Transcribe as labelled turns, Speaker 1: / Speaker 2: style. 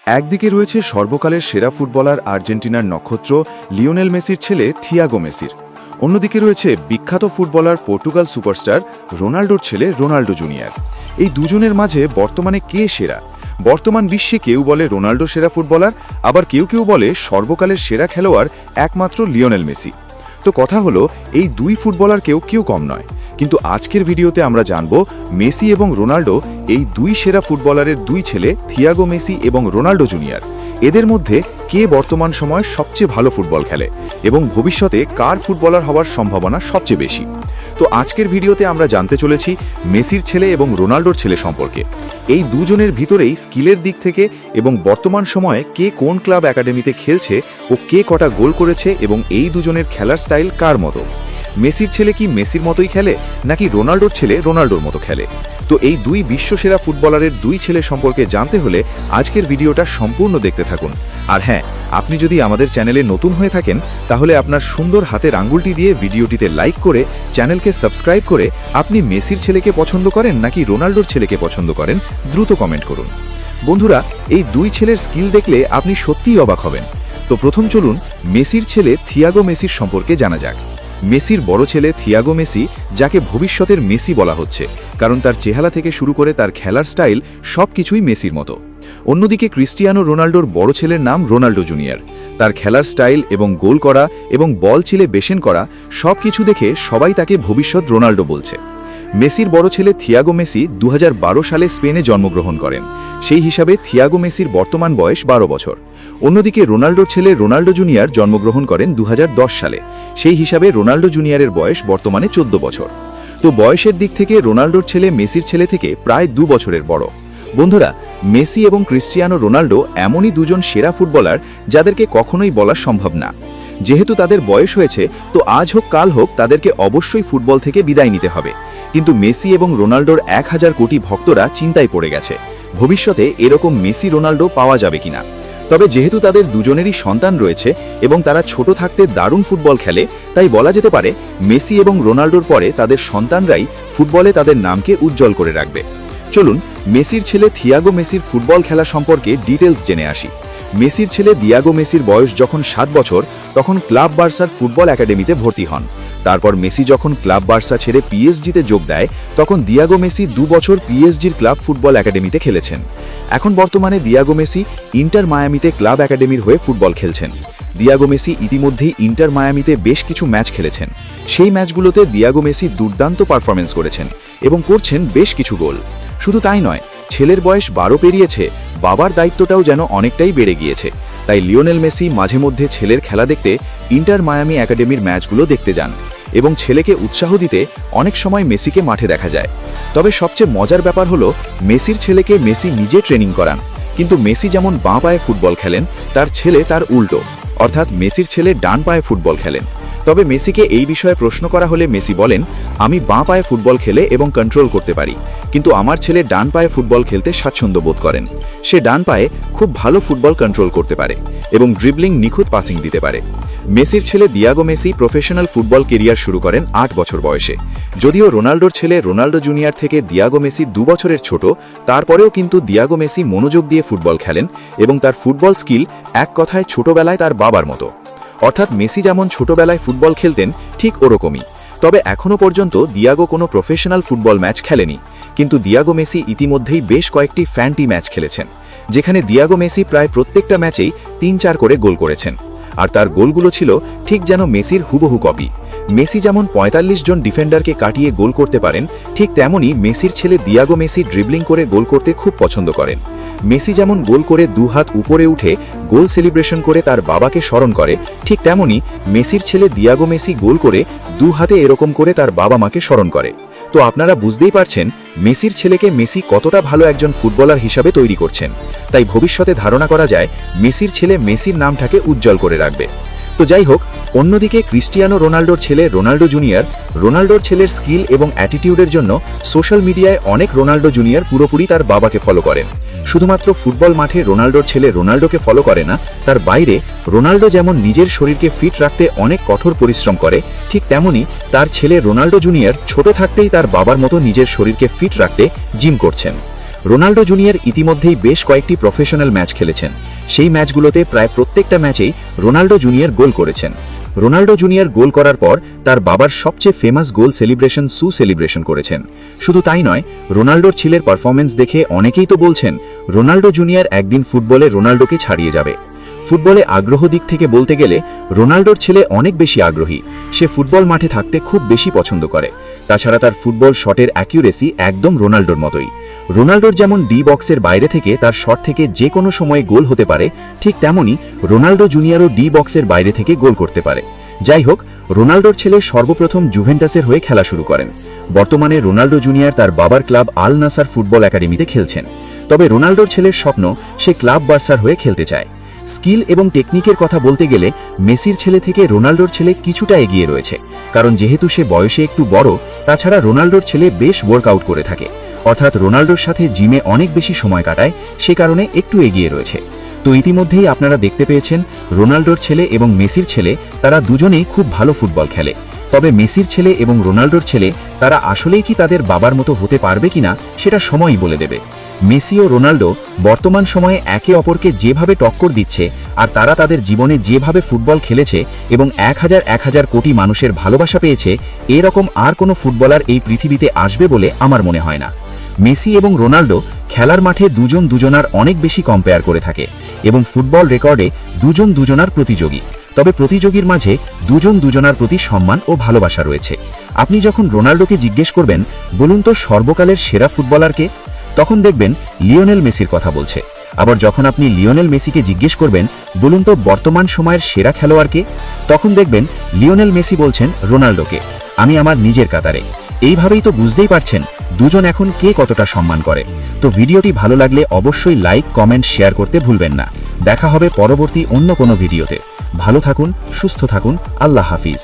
Speaker 1: একদিকে রয়েছে সর্বকালের সেরা ফুটবলার আর্জেন্টিনার নক্ষত্র লিওনেল মেসির ছেলে থিয়াগো মেসির। অন্যদিকে রয়েছে বিখ্যাত ফুটবলার পর্তুগাল সুপারস্টার রোনাল্ডোর ছেলে রোনাল্ডো জুনিয়র। এই দুজনের মাঝে বর্তমানে কে সেরা? বর্তমান বিশ্বে কেউ বলে রোনাল্ডো সেরা ফুটবলার, আবার কেউ কেউ বলে সর্বকালের সেরা খেলোয়াড় একমাত্র লিওনেল মেসি। তো কথা হলো, এই দুই ফুটবলার কেউ কম নয়। কিন্তু আজকের ভিডিওতে আমরা জানব মেসি এবং রোনাল্ডো, এই দুই সেরা ফুটবলারের দুই ছেলে থিয়াগো মেসি এবং রোনাল্ডো জুনিয়র, এদের মধ্যে কে বর্তমান সময়ে সবচেয়ে ভালো ফুটবল খেলে এবং ভবিষ্যতে কার ফুটবলার হওয়ার সম্ভাবনা সবচেয়ে বেশি। তো আজকের ভিডিওতে আমরা জানতে চলেছি মেসির ছেলে এবং রোনাল্ডোর ছেলে সম্পর্কে। এই দুজনের ভিতরেই স্কিলের দিক থেকে এবং বর্তমান সময়ে কে কোন ক্লাব একাডেমিতে খেলছে ও কে কটা গোল করেছে এবং এই দুজনের খেলার স্টাইল কার মতো। মেসির ছেলে কি মেসির মতোই খেলে নাকি রোনাল্ডোর ছেলে রোনাল্ডোর মতো খেলে? তো এই দুই বিশ্বসেরা ফুটবলারের দুই ছেলে সম্পর্কে জানতে হলে আজকের ভিডিওটা সম্পূর্ণ দেখতে থাকুন। আর হ্যাঁ, আপনি যদি আমাদের চ্যানেলে নতুন হয়ে থাকেন তাহলে আপনার সুন্দর হাতের আঙ্গুলটি দিয়ে ভিডিওটিতে লাইক করে চ্যানেলকে সাবস্ক্রাইব করে আপনি মেসির ছেলেকে পছন্দ করেন নাকি রোনাল্ডোর ছেলেকে পছন্দ করেন দ্রুত কমেন্ট করুন। বন্ধুরা, এই দুই ছেলের স্কিল দেখলে আপনি সত্যিই অবাক হবেন। তো প্রথম চলুন মেসির ছেলে থিয়াগো মেসির সম্পর্কে জানা যাক। মেসির বড় ছেলে থিয়াগো মেসি, যাকে ভবিষ্যতের মেসি বলা হচ্ছে কারণ তার চেহারা থেকে শুরু করে তার খেলার স্টাইল সবকিছুই মেসির মতো। অন্যদিকে ক্রিস্টিয়ানো রোনাল্ডোর বড় ছেলের নাম রোনাল্ডো জুনিয়র। তার খেলার স্টাইল এবং গোল করা এবং বল চিলে বেশেন করা সবকিছু দেখে সবাই তাকে ভবিষ্যৎ রোনাল্ডো বলছে। মেসির বড় ছেলে থিয়াগো মেসি 2012 সালে স্পেনে জন্মগ্রহণ করেন। সেই হিসাবে থিয়াগো মেসির বর্তমান বয়স 12 বছর। অন্যদিকে রোনাল্ডোর ছেলে রোনাল্ডো জুনিয়র জন্মগ্রহণ করেন 2010 সালে। সেই হিসাবে রোনাল্ডো জুনিয়রের বয়স বর্তমানে 14 বছর। তো বয়সের দিক থেকে রোনাল্ডোর ছেলে মেসির ছেলে থেকে প্রায় 2 বছরের বড়। বন্ধুরা, মেসি এবং ক্রিস্টিয়ানো রোনাল্ডো এমনই দুজন সেরা ফুটবলার যাদেরকে কখনোই বলা সম্ভব না। যেহেতু তাদের বয়স হয়েছে, তো আজ হোক কাল হোক তাদেরকে অবশ্যই ফুটবল থেকে বিদায় নিতে হবে। কিন্তু মেসি এবং রোনাল্ডোর 1000 কোটি ভক্তরা চিন্তায় পড়ে গেছে ভবিষ্যতে এরকম মেসি রোনাল্ডো পাওয়া যাবে কিনা। তবে যেহেতু তাদের দুজনেরই সন্তান রয়েছে এবং তারা ছোট থাকতে দারুণ ফুটবল খেলে, তাই বলা যেতে পারে মেসি এবং রোনাল্ডোর পরে তাদের সন্তানরাই ফুটবলে তাদের নামকে উজ্জ্বল করে রাখবে। চলুন মেসির ছেলে থিয়াগো মেসির ফুটবল খেলা সম্পর্কে ডিটেলস জেনে আসি। মেসির ছেলে দিয়াগো মেসির বয়স যখন 7 বছর, তখন ক্লাব বার্সার ফুটবল একাডেমিতে ভর্তি হন। তারপর মেসি যখন ক্লাব বার্সা ছেড়ে পিএসজিতে যোগ দেয়, তখন দিয়াগো মেসি 2 বছর পিএসজির ক্লাব ফুটবল একাডেমিতে খেলেছেন। এখন বর্তমানে দিয়াগো মেসি ইন্টার মায়ামিতে ক্লাব একাডেমির হয়ে ফুটবল খেলছেন। দিয়াগো মেসি ইতিমধ্যেই ইন্টার মায়ামিতে বেশ কিছু ম্যাচ খেলেছেন। সেই ম্যাচগুলোতে দিয়াগো মেসি দুর্দান্ত পারফরমেন্স করেছেন এবং করছেন বেশ কিছু গোল। শুধু তাই নয়, ছেলের বয়স 12 পেরিয়েছে, বাবার দায়িত্বটাও যেন অনেকটাই বেড়ে গিয়েছে। তাই লিওনেল মেসি মাঝে মধ্যে ছেলের খেলা দেখতে ইন্টার মায়ামি একাডেমির ম্যাচগুলো দেখতে যান এবং ছেলেকে উৎসাহ দিতে অনেক সময় মেসিকে মাঠে দেখা যায়। তবে সবচেয়ে মজার ব্যাপার হলো, মেসির ছেলেকে মেসি নিজে ট্রেনিং করান, কিন্তু মেসি যেমন বাঁ পায়ে ফুটবল খেলেন, তার ছেলে তার উল্টো, অর্থাৎ মেসির ছেলে ডান পায়ে ফুটবল খেলেন। তবে মেসিকে এই বিষয়ে প্রশ্ন করা হলে মেসি বলেন, আমি বাঁ পায়ে ফুটবল খেলে এবং কন্ট্রোল করতে পারি, কিন্তু আমার ছেলে ডান পায়ে ফুটবল খেলতে স্বাচ্ছন্দ্য বোধ করেন। সে ডান পায়ে খুব ভালো ফুটবল কন্ট্রোল করতে পারে এবং ড্রিবলিং নিখুঁত পাসিং দিতে পারে। মেসির ছেলে Diego Messi professional football career শুরু করেন 8 বছর বয়সে। যদিও রোনাল্ডোর ছেলে রোনাল্ডো জুনিয়র থেকে দিয়াগো মেসি 2 বছরের ছোট, তারপরেও কিন্তু দিয়াগো মেসি মনোযোগ দিয়ে ফুটবল খেলেন এবং তার ফুটবল স্কিল এক কথায় ছোটবেলায় তার বাবার মতো। অর্থাৎ মেসি যেমন ছোটবেলায় ফুটবল খেলতেন ঠিক ওরকমই। তবে এখনও পর্যন্ত দিয়াগো কোনো প্রফেশনাল ফুটবল ম্যাচ খেলেনি, কিন্তু দিয়াগো মেসি ইতিমধ্যেই বেশ কয়েকটি ফ্যান্টি ম্যাচ খেলেছেন, যেখানে দিয়াগো মেসি প্রায় প্রত্যেকটা ম্যাচেই 3-4 করে গোল করেছেন। আর তার গোলগুলো ছিল ঠিক যেন মেসির হুবহু কপি। মেসি যেমন 45 জন ডিফেন্ডারকে কাটিয়ে গোল করতে পারেন, ঠিক তেমনই মেসির ছেলে দিয়াগো মেসি ড্রিবলিং করে গোল করতে খুব পছন্দ করেন। মেসি যেমন গোল করে 2 হাত উপরে উঠে গোল সেলিব্রেশন করে তার বাবাকে স্মরণ করে, ঠিক তেমনই মেসির ছেলে দিয়াগো মেসি গোল করে 2 হাতে এরকম করে তার বাবা মাকে স্মরণ করে। তো আপনারা বুঝতেই পারছেন মেসির ছেলেকে মেসি কতটা ভালো একজন ফুটবলার হিসাবে তৈরি করছেন। তাই ভবিষ্যতে ধারণা করা যায় মেসির ছেলে মেসির নামটাকে উজ্জ্বল করে রাখবে। তো যাই হোক, অন্যদিকে ক্রিস্টিয়ানো রোনাল্ডোর ছেলে রোনাল্ডো জুনিয়র, রোনাল্ডোর ছেলের স্কিল এবং অ্যাটিটিউডের জন্য সোশ্যাল মিডিয়ায় অনেক রোনাল্ডো জুনিয়র পুরোপুরি তার বাবাকে ফলো করেন। শুধুমাত্র ফুটবল মাঠে রোনাল্ডোর ছেলে রোনাল্ডোকে ফলো করে না, তার বাইরে রোনাল্ডো যেমন নিজের শরীরকে ফিট রাখতে অনেক কঠোর পরিশ্রম করে, ঠিক তেমনি তার ছেলে রোনাল্ডো জুনিয়র ছোট থাকতেই তার বাবার মতো নিজের শরীরকে ফিট রাখতে জিম করছেন।
Speaker 2: রোনাল্ডো জুনিয়র ইতিমধ্যেই বেশ কয়েকটি প্রফেশনাল ম্যাচ খেলেছেন। সেই ম্যাচগুলোতে প্রায় প্রত্যেকটা ম্যাচেই রোনাল্ডো জুনিয়র গোল করেছেন। রোনাল্ডো জুনিয়র গোল করার পর তার বাবার সবচেয়ে ফেমাস গোল সেলিব্রেশন সেলিব্রেশন করেছেন। শুধু তাই নয়, রোনাল্ডোর ছেলের পারফরমেন্স দেখে অনেকেই তো বলছেন রোনাল্ডো জুনিয়র একদিন ফুটবলে রোনাল্ডোকে ছাড়িয়ে যাবে। ফুটবলে আগ্রহ দিক থেকে বলতে গেলে রোনাল্ডোর ছেলে অনেক বেশি আগ্রহী। সে ফুটবল মাঠে থাকতে খুব বেশি পছন্দ করে। তাছাড়া তার ফুটবল শটের অ্যাকিউরেসি একদম রোনাল্ডোর মতোই। রোনাল্ডোর যেমন ডি বক্সের বাইরে থেকে তার শট থেকে যে কোনো সময়ে গোল হতে পারে, ঠিক তেমনি রোনাল্ডো জুনিয়রও ডি বক্সের বাইরে থেকে গোল করতে পারে। যাই হোক, রোনাল্ডোর ছেলে সর্বপ্রথম জুভেন্টাসের হয়ে খেলা শুরু করেন। বর্তমানে রোনাল্ডো জুনিয়র তার বাবার ক্লাব আল নাসার ফুটবল একাডেমিতে খেলছেন। তবে রোনাল্ডোর ছেলের স্বপ্ন সে ক্লাব বার্সার হয়ে খেলতে চায়। স্কিল এবং টেকনিকের কথা বলতে গেলে মেসির ছেলে থেকে রোনাল্ডোর ছেলে কিছুটা এগিয়ে রয়েছে, কারণ যেহেতু সে বয়সে একটু বড়। তাছাড়া রোনাল্ডোর ছেলে বেশ ওয়ার্কআউট করে থাকে, অর্থাৎ রোনাল্ডোর সাথে জিমে অনেক বেশি সময় কাটায়, সে কারণে একটু এগিয়ে রয়েছে। তো ইতিমধ্যেই আপনারা দেখতে পেয়েছেন রোনাল্ডোর ছেলে এবং মেসির ছেলে তারা দুজনেই খুব ভালো ফুটবল খেলে। তবে মেসির ছেলে এবং রোনাল্ডোর ছেলে তারা আসলেই কি তাদের বাবার মতো হতে পারবে কিনা সেটা সময়ই বলে দেবে। মেসি ও রোনাল্ডো বর্তমান সময়ে একে অপরকে যেভাবে টক্কর দিচ্ছে, আর তারা তাদের জীবনে যেভাবে ফুটবল খেলেছে এবং 1000 কোটি মানুষের ভালোবাসা পেয়েছে, এরকম আর কোনো ফুটবলার এই পৃথিবীতে আসবে বলে আমার মনে হয় না। মেসি এবং রোনাল্ডো খেলার মাঠে দুজন দুজনার অনেক বেশি কম্পেয়ার করে থাকে এবং ফুটবল রেকর্ডে দুজন দুজনার প্রতিযোগী। তবে প্রতিযোগীর মাঝে দুজন দুজনার প্রতি সম্মান ও ভালোবাসা রয়েছে। আপনি যখন রোনাল্ডোকে জিজ্ঞেস করবেন বলুন তো সর্বকালের সেরা ফুটবলারকে, তখন দেখবেন লিওনেল মেসির কথা বলছে। আবার যখন আপনি লিওনেল মেসিকে জিজ্ঞেস করবেন বলুন তো বর্তমান সময়ের সেরা খেলোয়াড়কে, তখন দেখবেন লিওনেল মেসি বলছেন রোনাল্ডোকে। আমি আমার নিজের কাতারে। এইভাবেই তো বুঝতেই পারছেন দুজন এখন কে কতটা সম্মান করে। তো ভিডিওটি ভালো লাগলে অবশ্যই লাইক, কমেন্ট, শেয়ার করতে ভুলবেন না। দেখা হবে পরবর্তী অন্য কোনো ভিডিওতে। ভালো থাকুন, সুস্থ থাকুন, আল্লাহ হাফিজ।